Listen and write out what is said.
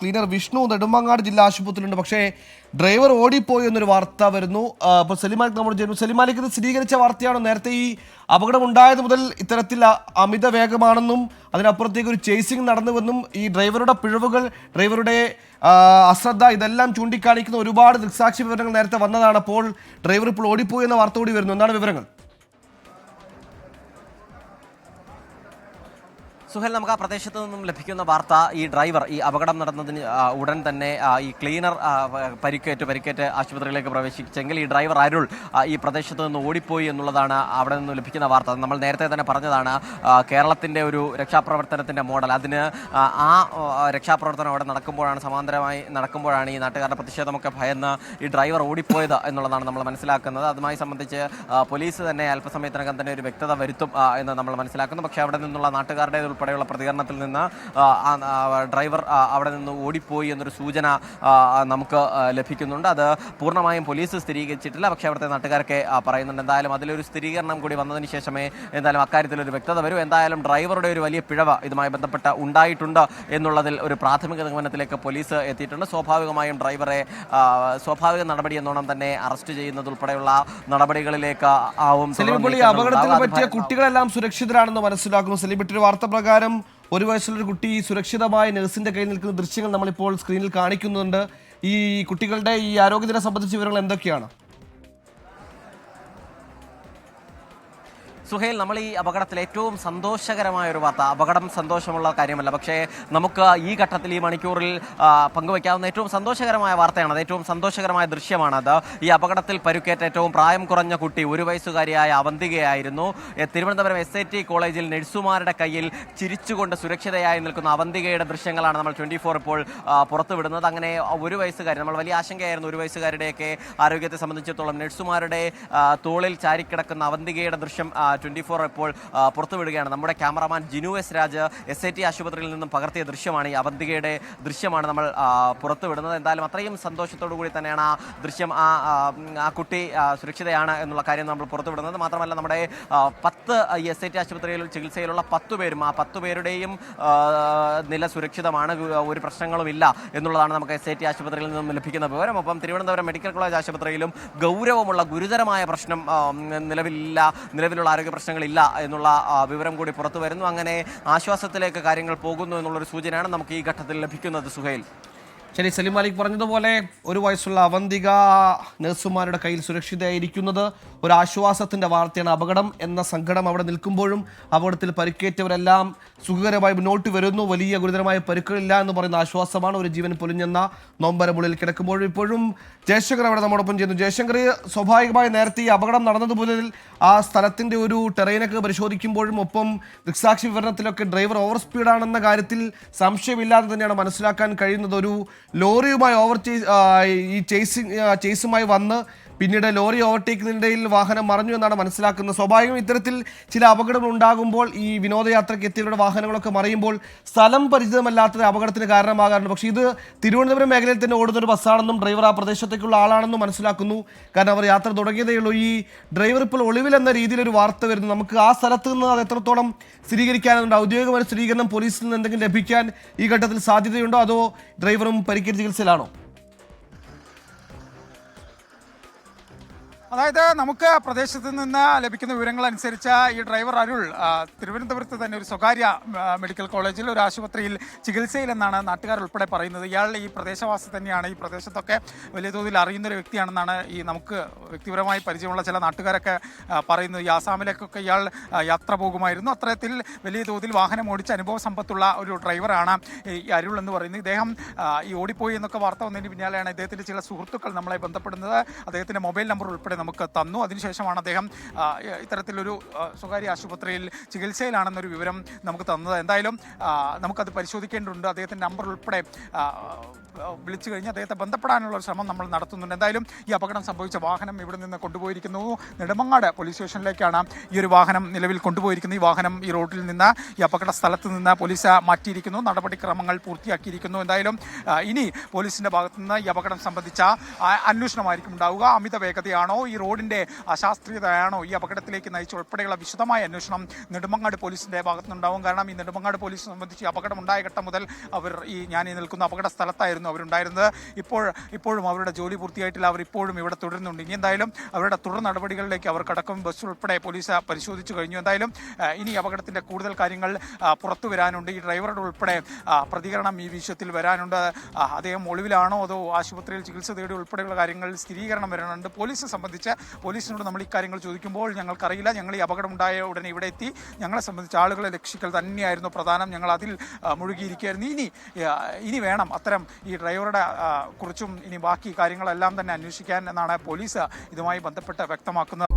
Cleaner Vishnu Nedumangad ജില്ലാ ആശുപത്രിയിലുണ്ട്. പക്ഷേ driver ഓടിപ്പോയി എന്നൊരു വാർത്ത വരുന്നു. അപ്പോൾ സലിമാലിക് നമ്മുടെ ജനു സലിമാലിക് ഇത് സ്ഥിരീകരിച്ച വാർത്തയാണോ? നേരത്തെ ഈ അപകടം ഉണ്ടായത് മുതൽ ഇത്തരത്തിൽ അമിത വേഗമാണെന്നും അതിനപ്പുറത്തേക്ക് ഒരു ചേസിംഗ് നടന്നുവെന്നും ഈ ഡ്രൈവറുടെ പിഴവുകൾ, ഡ്രൈവറുടെ അശ്രദ്ധ ഇതെല്ലാം ചൂണ്ടിക്കാണിക്കുന്ന ഒരുപാട് ദൃക്സാക്ഷി വിവരങ്ങൾ നേരത്തെ വന്നതാണ്. അപ്പോൾ ഡ്രൈവർ ഇപ്പോൾ ഓടിപ്പോയി എന്ന വാർത്ത കൂടി വരുന്നു. എന്താണ് വിവരങ്ങൾ? സുഹേൽ, നമുക്ക് ആ പ്രദേശത്ത് നിന്നും ലഭിക്കുന്ന വാർത്ത ഈ ഡ്രൈവർ ഈ അപകടം നടന്നതിന് ഉടൻ തന്നെ ഈ ക്ലീനർ പരിക്കേറ്റ് ആശുപത്രിയിലേക്ക് പ്രവേശിച്ചെങ്കിൽ ഈ ഡ്രൈവർ അരുൾ ഈ പ്രദേശത്ത് നിന്ന് ഓടിപ്പോയി എന്നുള്ളതാണ് അവിടെ നിന്ന് ലഭിക്കുന്ന വാർത്ത. നമ്മൾ നേരത്തെ തന്നെ പറഞ്ഞതാണ്, കേരളത്തിൻ്റെ ഒരു രക്ഷാപ്രവർത്തനത്തിൻ്റെ മോഡൽ. അതിന് ആ രക്ഷാപ്രവർത്തനം അവിടെ സമാന്തരമായി നടക്കുമ്പോഴാണ് ഈ നാട്ടുകാരുടെ പ്രതിഷേധമൊക്കെ ഭയന്ന് ഈ ഡ്രൈവർ ഓടിപ്പോയത് എന്നുള്ളതാണ് നമ്മൾ മനസ്സിലാക്കുന്നത്. അതുമായി സംബന്ധിച്ച് പോലീസ് തന്നെ അല്പസമയത്തിനകം തന്നെ ഒരു വ്യക്തത വരുത്തും എന്ന് നമ്മൾ മനസ്സിലാക്കുന്നു. പക്ഷേ അവിടെ നിന്നുള്ള നാട്ടുകാരുടെ ഉൾപ്പെടെയുള്ള പ്രതികരണത്തിൽ നിന്ന് ഡ്രൈവർ അവിടെ നിന്ന് ഓടിപ്പോയി എന്നൊരു സൂചന നമുക്ക് ലഭിക്കുന്നുണ്ട്. അത് പൂർണ്ണമായും പോലീസ് സ്ഥിരീകരിച്ചിട്ടില്ല, പക്ഷേ അവിടുത്തെ നാട്ടുകാരൊക്കെ പറയുന്നുണ്ട്. എന്തായാലും അതിലൊരു സ്ഥിരീകരണം കൂടി വന്നതിന് ശേഷമേ എന്തായാലും അക്കാര്യത്തിലൊരു വ്യക്തത വരും. എന്തായാലും ഡ്രൈവറുടെ ഒരു വലിയ പിഴവ് ഇതുമായി ബന്ധപ്പെട്ട് ഉണ്ടായിട്ടുണ്ട് എന്നുള്ളതിൽ ഒരു പ്രാഥമിക നിഗമനത്തിലേക്ക് പോലീസ് എത്തിയിട്ടുണ്ട്. സ്വാഭാവികമായും ഡ്രൈവറെ സ്വാഭാവിക നടപടി എന്നോണം തന്നെ അറസ്റ്റ് ചെയ്യുന്നത് ഉൾപ്പെടെയുള്ള നടപടികളിലേക്ക് ആവും. അപകടത്തിൽ പറ്റിയ കുട്ടികളെല്ലാം സുരക്ഷിതരാണെന്ന് മനസ്സിലാക്കുന്നു. സെലിബ്രിറ്റി വാർത്ത പ്രകാരം 1 വയസ്സുള്ളൊരു കുട്ടി സുരക്ഷിതമായ നഴ്സിന്റെ കയ്യിൽ നിൽക്കുന്ന ദൃശ്യങ്ങൾ നമ്മളിപ്പോൾ സ്ക്രീനിൽ കാണിക്കുന്നുണ്ട്. ഈ കുട്ടികളുടെ ഈ ആരോഗ്യനില സംബന്ധിച്ച വിവരങ്ങൾ എന്തൊക്കെയാണ്? സുഹേൽ, നമ്മൾ ഈ അപകടത്തിൽ ഏറ്റവും സന്തോഷകരമായ ഒരു വാർത്ത, അപകടം സന്തോഷമുള്ള കാര്യമല്ല, പക്ഷേ നമുക്ക് ഈ ഘട്ടത്തിൽ ഈ മണിക്കൂറിൽ പങ്കുവയ്ക്കാവുന്ന ഏറ്റവും സന്തോഷകരമായ വാർത്തയാണ്. അത് ഏറ്റവും സന്തോഷകരമായ ദൃശ്യമാണത്. ഈ അപകടത്തിൽ പരുക്കേറ്റ ഏറ്റവും പ്രായം കുറഞ്ഞ കുട്ടി 1 വയസ്സുകാരിയായ അവന്തികയായിരുന്നു. തിരുവനന്തപുരം SIT കോളേജിൽ നഴ്സുമാരുടെ കയ്യിൽ ചിരിച്ചുകൊണ്ട് സുരക്ഷിതയായി നിൽക്കുന്ന അവന്തികയുടെ ദൃശ്യങ്ങളാണ് നമ്മൾ 24 ഇപ്പോൾ പുറത്തുവിടുന്നത്. അങ്ങനെ 1 വയസ്സുകാരി, നമ്മൾ വലിയ ആശങ്കയായിരുന്നു 1 വയസ്സുകാരുടെയൊക്കെ ആരോഗ്യത്തെ സംബന്ധിച്ചിടത്തോളം. നഴ്സുമാരുടെ തോളിൽ ചാരിക്കിടക്കുന്ന അവന്തികയുടെ ദൃശ്യം 24 ഇപ്പോൾ പുറത്തുവിടുകയാണ്. നമ്മുടെ cameraman Jinu S Raj SIT ആശുപത്രിയിൽ നിന്നും പകർത്തിയ ദൃശ്യമാണ്, ഈ അവന്തികയുടെ ദൃശ്യമാണ് നമ്മൾ പുറത്തുവിടുന്നത്. എന്തായാലും അത്രയും സന്തോഷത്തോടു കൂടി തന്നെയാണ് ആ ദൃശ്യം, ആ കുട്ടി സുരക്ഷിതയാണ് എന്നുള്ള കാര്യം നമ്മൾ പുറത്തുവിടുന്നത്. മാത്രമല്ല നമ്മുടെ 10 SIT ആശുപത്രിയിൽ ചികിത്സയിലുള്ള 10 പേരും, ആ 10 പേരുടെയും നില സുരക്ഷിതമാണ്, ഒരു പ്രശ്നങ്ങളുമില്ല എന്നുള്ളതാണ് നമുക്ക് SIT ആശുപത്രിയിൽ നിന്നും ലഭിക്കുന്ന വിവരം. ഒപ്പം തിരുവനന്തപുരം മെഡിക്കൽ കോളേജ് ആശുപത്രിയിലും ഗൗരവമുള്ള ഗുരുതരമായ പ്രശ്നം നിലവിലുള്ള ആരോഗ്യ പ്രശ്നങ്ങളില്ല എന്നുള്ള വിവരം കൂടി പുറത്തു വരുന്നു. അങ്ങനെ ആശ്വാസത്തിലേക്ക് കാര്യങ്ങൾ പോകുന്നു എന്നുള്ളൊരു സൂചനയാണ് നമുക്ക് ഈ ഘട്ടത്തിൽ ലഭിക്കുന്നത്. സുഹേൽ, ശരി, സലിം മാലിക് പറഞ്ഞതുപോലെ 1 വയസ്സുള്ള അവന്തിക നഴ്സുമാരുടെ കയ്യിൽ സുരക്ഷിതയായിരിക്കുന്നത് ഒരു ആശ്വാസത്തിൻ്റെ വാർത്തയാണ്. അപകടം എന്ന സങ്കടം അവിടെ നിൽക്കുമ്പോഴും അപകടത്തിൽ പരിക്കേറ്റവരെല്ലാം സുഖകരമായി മുന്നോട്ട് വരുന്നു, വലിയ ഗുരുതരമായ പരുക്കുകളില്ല എന്ന് പറയുന്ന ആശ്വാസമാണ്. ഒരു ജീവൻ പൊലിഞ്ഞെന്ന നൊമ്പരമുള്ളിൽ കിടക്കുമ്പോഴും ഇപ്പോഴും ജയശങ്കർ അവിടെ നമ്മോടൊപ്പം ചെയ്യുന്നു. ജയശങ്കർ, സ്വാഭാവികമായി നേരത്തെ ഈ അപകടം നടന്നതുപോലെ ആ സ്ഥലത്തിൻ്റെ ഒരു ടെറൈനൊക്കെ പരിശോധിക്കുമ്പോഴും ഒപ്പം ദൃക്സാക്ഷി വിവരണത്തിലൊക്കെ ഡ്രൈവർ ഓവർ സ്പീഡാണെന്ന കാര്യത്തിൽ സംശയമില്ലാതെ തന്നെയാണ് മനസ്സിലാക്കാൻ കഴിയുന്നത്. ഒരു ലോറിയുമായി ചേസുമായി വന്ന് പിന്നീട് ലോറി ഓവർടേക്കിനിടയിൽ വാഹനം മറഞ്ഞു എന്നാണ് മനസ്സിലാക്കുന്നത്. സ്വാഭാവികം ഇത്തരത്തിൽ ചില അപകടങ്ങൾ ഉണ്ടാകുമ്പോൾ ഈ വിനോദയാത്രയ്ക്ക് എത്തിയവരുടെ വാഹനങ്ങളൊക്കെ മറിയുമ്പോൾ സ്ഥലം പരിചിതമല്ലാത്തത് അപകടത്തിന് കാരണമാകാറുണ്ട്. പക്ഷേ ഇത് തിരുവനന്തപുരം മേഖലയിൽ തന്നെ ഓടുന്ന ഒരു ബസ്സാണെന്നും ഡ്രൈവർ ആ പ്രദേശത്തേക്കുള്ള ആളാണെന്നും മനസ്സിലാക്കുന്നു. കാരണം അവർ യാത്ര തുടങ്ങിയതേ ഉള്ളൂ. ഈ ഡ്രൈവർ ഇപ്പോൾ ഒളിവിലെന്ന രീതിയിലൊരു വാർത്ത വരുന്നു. നമുക്ക് ആ സ്ഥലത്ത് നിന്ന് അത് എത്രത്തോളം സ്ഥിരീകരിക്കാനുണ്ട്? ഔദ്യോഗികമായ സ്ഥിരീകരണം പോലീസിൽ നിന്ന് എന്തെങ്കിലും ലഭിക്കാൻ ഈ ഘട്ടത്തിൽ സാധ്യതയുണ്ടോ? അതോ ഡ്രൈവറും പരിക്കേറ്റ് ചികിത്സയിലാണോ? അതായത് നമുക്ക് പ്രദേശത്ത് നിന്ന് ലഭിക്കുന്ന വിവരങ്ങൾ അനുസരിച്ച് ഈ ഡ്രൈവർ അരുൾ തിരുവനന്തപുരത്ത് തന്നെ ഒരു സ്വകാര്യ മെഡിക്കൽ കോളേജിൽ ഒരു ആശുപത്രിയിൽ ചികിത്സയിലെന്നാണ് നാട്ടുകാർ ഉൾപ്പെടെ പറയുന്നത്. ഇയാൾ ഈ പ്രദേശവാസി തന്നെയാണ്, ഈ പ്രദേശത്തൊക്കെ വലിയ തോതിൽ അറിയുന്നൊരു വ്യക്തിയാണെന്നാണ് ഈ നമുക്ക് വ്യക്തിപരമായി പരിചയമുള്ള ചില നാട്ടുകാരൊക്കെ പറയുന്നത്. ഈ ആസാമിലേക്കൊക്കെ ഇയാൾ യാത്ര പോകുമായിരുന്നു. അത്തരത്തിൽ വലിയ തോതിൽ വാഹനം ഓടിച്ച അനുഭവ സമ്പത്തുള്ള ഒരു ഡ്രൈവറാണ് ഈ അരുൾ എന്ന് പറയുന്നത്. ഇദ്ദേഹം ഈ ഓടിപ്പോയി എന്നൊക്കെ വാർത്ത വന്നതിന് പിന്നാലെയാണ് ഇദ്ദേഹത്തിൻ്റെ ചില സുഹൃത്തുക്കൾ നമ്മളെ ബന്ധപ്പെടുന്നത്. അദ്ദേഹത്തിൻ്റെ മൊബൈൽ നമ്പർ ഉൾപ്പെടെ നമുക്ക് തന്നു. അതിനുശേഷമാണ് അദ്ദേഹം ഇത്തരത്തിലൊരു സ്വകാര്യ ആശുപത്രിയിൽ ചികിത്സയിലാണെന്നൊരു വിവരം നമുക്ക് തന്നത്. എന്തായാലും നമുക്കത് പരിശോധിക്കേണ്ടതുണ്ട്. അദ്ദേഹത്തിൻ്റെ നമ്പർ ഉൾപ്പെടെ വിളിച്ചു കഴിഞ്ഞ് അദ്ദേഹത്തെ ബന്ധപ്പെടാനുള്ള ഒരു ശ്രമം നമ്മൾ നടത്തുന്നുണ്ട്. എന്തായാലും ഈ അപകടം സംഭവിച്ച വാഹനം ഇവിടെ നിന്ന് കൊണ്ടുപോയിരിക്കുന്നു. നെടുമങ്ങാട് പോലീസ് സ്റ്റേഷനിലേക്കാണ് ഈ ഒരു വാഹനം നിലവിൽ കൊണ്ടുപോയിരിക്കുന്നത്. ഈ വാഹനം ഈ റോഡിൽ നിന്ന്, ഈ അപകട സ്ഥലത്ത് നിന്ന് പോലീസ് മാറ്റിയിരിക്കുന്നു, നടപടിക്രമങ്ങൾ പൂർത്തിയാക്കിയിരിക്കുന്നു. എന്തായാലും ഇനി പോലീസിൻ്റെ ഭാഗത്തു നിന്ന് ഈ അപകടം സംബന്ധിച്ച അന്വേഷണമായിരിക്കും ഉണ്ടാവുക. അമിത വേഗതയാണോ, ഈ റോഡിൻ്റെ അശാസ്ത്രീയതയാണോ ഈ അപകടത്തിലേക്ക് നയിച്ച ഉൾപ്പെടെയുള്ള വിശദമായ അന്വേഷണം നെടുമങ്ങാട് പോലീസിൻ്റെ ഭാഗത്തുനിന്നുണ്ടാവും. കാരണം ഈ നെടുമങ്ങാട് പോലീസ് സംബന്ധിച്ച് അപകടമുണ്ടായ ഘട്ടം മുതൽ അവർ ഞാൻ ഈ നിൽക്കുന്ന അപകട സ്ഥലത്തായിരുന്നു അവരുണ്ടായിരുന്നത്. ഇപ്പോഴും അവരുടെ ജോലി പൂർത്തിയായിട്ടില്ല. അവർ ഇപ്പോഴും ഇവിടെ തുടരുന്നുണ്ട്. ഇനി എന്തായാലും അവരുടെ തുടർ നടപടികളിലേക്ക് അവർ കടക്കും. ബസ് ഉൾപ്പെടെ പോലീസ് പരിശോധിച്ചു കഴിഞ്ഞു. എന്തായാലും ഇനി അപകടത്തിൻ്റെ കൂടുതൽ കാര്യങ്ങൾ പുറത്തു വരാനുണ്ട്. ഈ ഡ്രൈവറുടെ ഉൾപ്പെടെ പ്രതികരണം ഈ വിഷയത്തിൽ വരാനുണ്ട്. അദ്ദേഹം ഒളിവിലാണോ അതോ ആശുപത്രിയിൽ ചികിത്സ തേടി ഉൾപ്പെടെയുള്ള കാര്യങ്ങളിൽ സ്ഥിരീകരണം വരാനുണ്ട്. പോലീസിനെ സംബന്ധിച്ച് പോലീസിനോട് നമ്മൾ ഈ കാര്യങ്ങൾ ചോദിക്കുമ്പോൾ ഞങ്ങൾക്കറിയില്ല, ഞങ്ങൾ ഈ അപകടമുണ്ടായ ഉടനെ ഇവിടെ എത്തി, ഞങ്ങളെ സംബന്ധിച്ച് ആളുകളെ രക്ഷിക്കൽ തന്നെയായിരുന്നു പ്രധാനം, ഞങ്ങൾ അതിൽ മുഴുകിയിരിക്കുകയായിരുന്നു. ഇനി വേണം അത്തരം ഈ ഡ്രൈവറുടെ കുറിച്ചും ഇനി ബാക്കി കാര്യങ്ങളെല്ലാം തന്നെ അന്വേഷിക്കാൻ എന്നാണ് പോലീസ് ഇതുമായി ബന്ധപ്പെട്ട് വ്യക്തമാക്കുന്നത്.